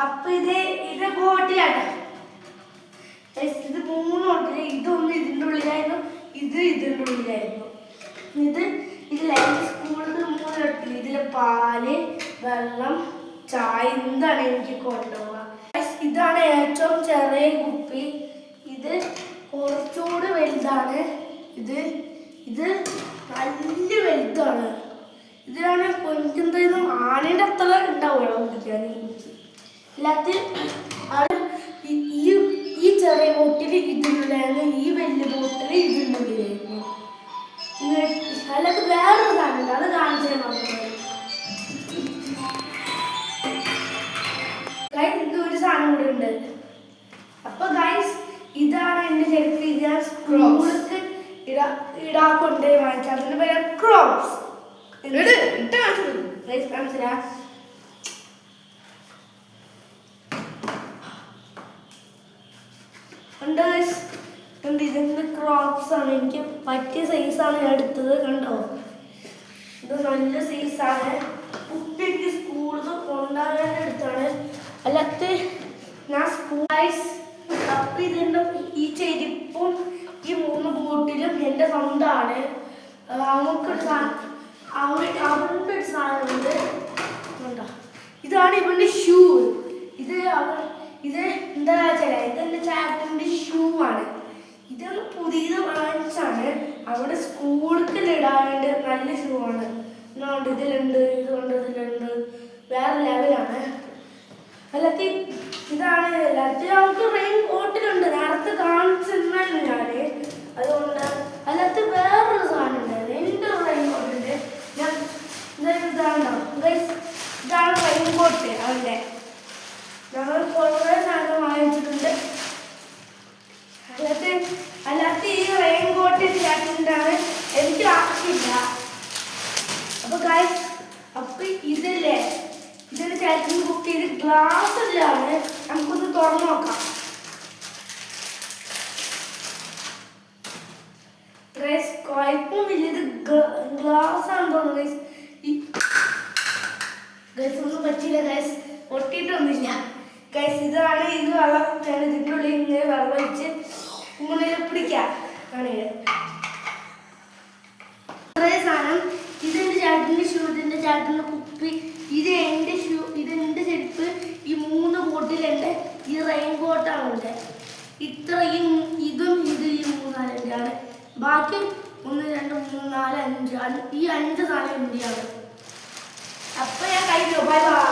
അപ്പൊ ഇത് ബോട്ടിലാണ്. ഇത് 3 ബോട്ടിൽ. ഇതൊന്നും ഇതിൻ്റെ ഉള്ളിലായിരുന്നു, ഇത് ഇതിൻ്റെ ഉള്ളിലായിരുന്നു. ഇതിലായിരുന്നു സ്കൂളിൽ 3 ബോട്ടിൽ. ഇതിൽ പാല്, വെള്ളം, ചായ എന്താണ് എനിക്ക് കൊണ്ടുപോവുക. ഇതാണ് ഏറ്റവും ചെറിയ കുപ്പി. ഇത് കുറച്ചുകൂടി വലുതാണ്. ഇത് നല്ല വലുതാണ്. ഇതിലാണ് കൊഞ്ചെന്തായാലും ആനയുടെ അത്ര ഉണ്ടാവുമല്ലോ കുടിക്കാൻ. എല്ലാത്തിൽ ഈ ചെറിയ ബോട്ടിൽ ഇതിനുള്ളിലായിരുന്നു, ഈ വലിയ ബോട്ടിൽ ഇതിൻ്റെ ഉള്ളിലായിരുന്നു. അല്ലെങ്കിൽ വേറൊരു സാധനം അത് കാണിച്ചാൽ മാത്രമേ. ഒരു സാധനം കൂടെ ഉണ്ട്. അപ്പൊ ഗൈസ് ഇതാണ് എന്റെ ചെരുപ്പ്. ഇത് ഞാൻ സ്കൂൾക്ക് ഇടാക്കൊണ്ടേ വാങ്ങിച്ചു. അതിന്റെ പേര് ക്രോക്സ്. മനസ്സിലാ? ഇതിന്റെ ക്രോക്സ് ആണ്. എനിക്ക് പറ്റിയ സൈസാണ് ഞാൻ എടുത്തത്. കണ്ടോ, ഇത് നല്ല സൈസാണ്. കുട്ടിക്ക് സ്കൂളിൽ കൊണ്ടുപോകാൻ എടുത്താണ്. അല്ലാത്ത ഞാൻ സ്കൂളൈസ്. അപ്പൊ ഇതിന്റെ ഈ ചെരുപ്പും ഈ 3 ബോട്ടിലും എന്റെ സ്വന്തമാണ്. അവൾക്കൊരു അവളുടെ ഒരു സാധനമുണ്ട്. ഇതാണ് ഇവന്റെ ഷൂ. ഇത് എന്താ വെച്ചാൽ ഇതെന്റെ ചേട്ടന്റെ ഷൂ ആണ്. ഇതൊന്ന് പുതിയത് വാങ്ങിച്ചാണ്. അവിടെ സ്കൂളിൽ ഇടാണ്ട് നല്ല ഷൂ ആണ്. ഇതുകൊണ്ട് ഇതിലുണ്ട്, ഇതിലുണ്ട്. വേറെ ലെവലാണ്. അല്ലാത്ത ഇതാണ്. എല്ലാത്തിലും നമുക്ക് റെയിൻ കോട്ടിലുണ്ട്. നേരത്തെ കാണിച്ചിരുന്നായിരുന്നു ഞാന്. അതുകൊണ്ട് അല്ലാത്ത വേറൊരു സാധനം ഉണ്ടായിരുന്നു. എൻ്റെ റെയിൻ കോട്ടുണ്ട്. ഞാൻ ഇതാണ് റെയിൻ കോട്ട്. അവൻ്റെ ഞങ്ങൾ കുറേ സാധനം വാങ്ങിച്ചിട്ടുണ്ട്. അല്ലാത്ത ഈ റെയിൻ കോട്ട് ചേട്ടൻ്റെയാണ്. എനിക്ക് ആവശ്യമില്ല. അപ്പൊ ഇതിന്റെ ചേട്ടന് കുട്ടിയുടെ ഗ്ലാസ് എല്ലാണ്. നമുക്കൊന്ന് തുറന്നു നോക്കാം. കുഴപ്പമില്ല. ഇത് ഗ്ലാസ് ആണെന്ന് തോന്നുന്നു. ഒന്നും പറ്റില്ല ഗൈസ്, പൊട്ടിയിട്ടൊന്നുമില്ല ഗൈസ്. ഇതാണ്. ഇത് വെള്ളം ഇതിൻ്റെ ഉള്ളിൽ ഇങ്ങനെ വെള്ളം ഒഴിച്ച് ഇങ്ങനെ പിടിക്കാം. സാധനം ഇതെന്റെ ചേട്ടൻ്റെ ഷൂ, ഇതിന്റെ ചേട്ടൻ്റെ കുപ്പി, ഇത് എൻ്റെ ഷൂ, ഇതെന്റെ ചെരുപ്പ്. ഈ 3 ബോട്ടിലെൻ്റെ ഈ റെയിൻ കോട്ടാണ് ഉണ്ട്. ഇത്രയും ഇതും ഈ 3 ആണ്. ബാക്കി 1 2 3 4 5 ഈ 5 സാധനം ഇന്ത്യയാണ്. അപ്പൊ ഞാൻ കഴിഞ്ഞു. Bye bye.